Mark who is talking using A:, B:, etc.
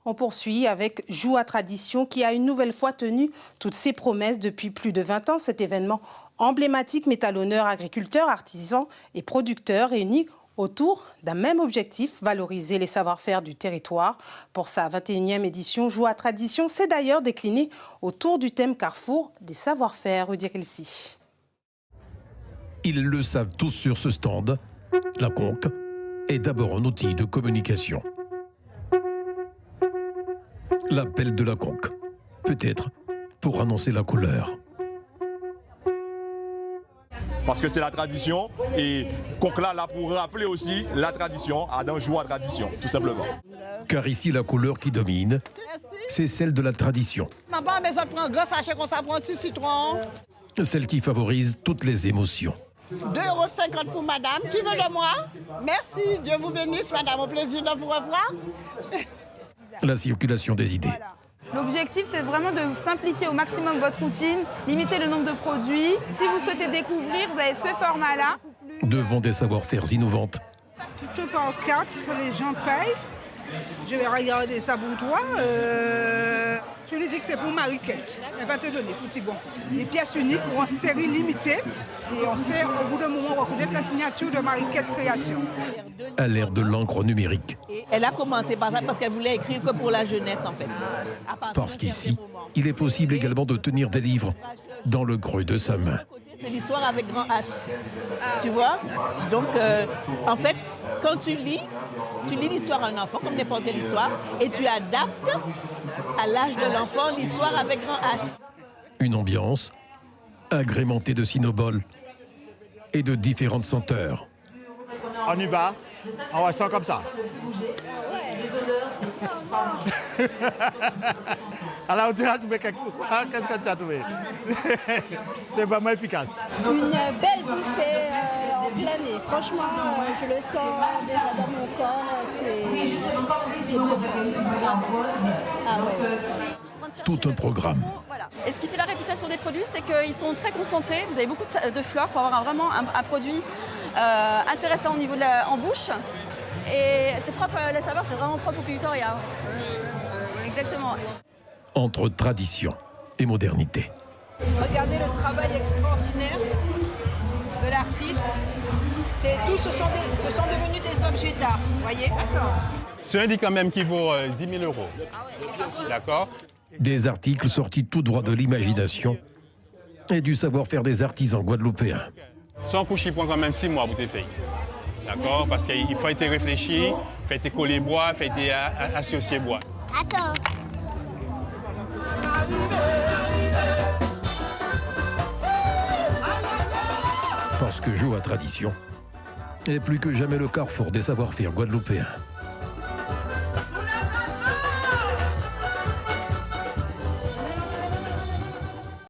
A: On poursuit avec Joua Tradition qui a une nouvelle fois tenu toutes ses promesses depuis plus de 20 ans. Cet événement emblématique met à l'honneur agriculteurs, artisans et producteurs réunis autour d'un même objectif, valoriser les savoir-faire du territoire. Pour sa 21e édition, Joua Tradition s'est d'ailleurs décliné autour du thème Carrefour des savoir-faire. Rudy Rilsi.
B: Ils le savent tous sur ce stand, la conque est d'abord un outil de communication. L'appel de la conque, peut-être pour annoncer la couleur.
C: Parce que c'est la tradition et conque là pour rappeler aussi la tradition, à dans Joua Tradition, tout simplement.
B: Car ici, la couleur qui domine, c'est celle de la tradition.
D: Maman, mais on prend un grand sachet qu'on s'apprend petit citron.
B: Celle qui favorise toutes les émotions.
D: 2,50 € pour madame. Qui veut de moi? Merci. Dieu vous bénisse, madame. Au plaisir de vous revoir.
B: La circulation des idées.
E: L'objectif, c'est vraiment de simplifier au maximum votre routine, limiter le nombre de produits. Si vous souhaitez découvrir, vous avez ce format-là.
B: Devant des savoir-faire innovantes.
F: Tout par 4 que les gens payent. Je vais regarder ça pour toi. Tu lui dis que c'est pour Mariquette. Elle va te donner, fouti bon. Des pièces uniques ou en série limitée. Et on sait au bout d'un moment reconnaître la signature de Mariquette Création.
B: À l'ère de l'encre numérique.
G: Elle a commencé par ça parce qu'elle voulait écrire que pour la jeunesse en fait.
B: Parce qu'ici, il est possible également de tenir des livres dans le creux de sa main.
G: C'est l'histoire avec grand H. Tu vois? Donc en fait, quand tu lis l'histoire à un enfant comme n'importe quelle histoire et tu adaptes à l'âge de l'enfant l'histoire avec grand H.
B: Une ambiance agrémentée de cynoboles et de différentes senteurs.
H: On y va, on va faire comme ça. Alors, tu as trouvé quelque chose. Qu'est-ce que tu as trouvé? C'est vraiment efficace.
I: Une belle bouffée en plein nez. Franchement, je le sens déjà dans mon corps. C'est ah ouais.
B: Tout un programme.
J: Voilà. Et ce qui fait la réputation des produits, c'est qu'ils sont très concentrés. Vous avez beaucoup de fleurs pour avoir vraiment un produit intéressant au niveau en bouche. Et c'est propre, les saveurs, c'est vraiment propre au Pays Victoria. Exactement.
B: Entre tradition et modernité.
D: Regardez le travail extraordinaire de l'artiste. Ce sont devenus des objets d'art, vous voyez?
H: C'est un dit quand même qui vaut 10 000 €. D'accord?
B: Des articles sortis tout droit de l'imagination et du savoir-faire des artisans guadeloupéens.
H: Sans coucher, il prend quand même 6 mois pour tes feuilles. D'accord? Parce qu'il faut être réfléchi, il faut être collé bois, il faut être associé bois.
I: Attends.
B: Parce que Joua Tradition est plus que jamais le carrefour des savoir-faire guadeloupéens.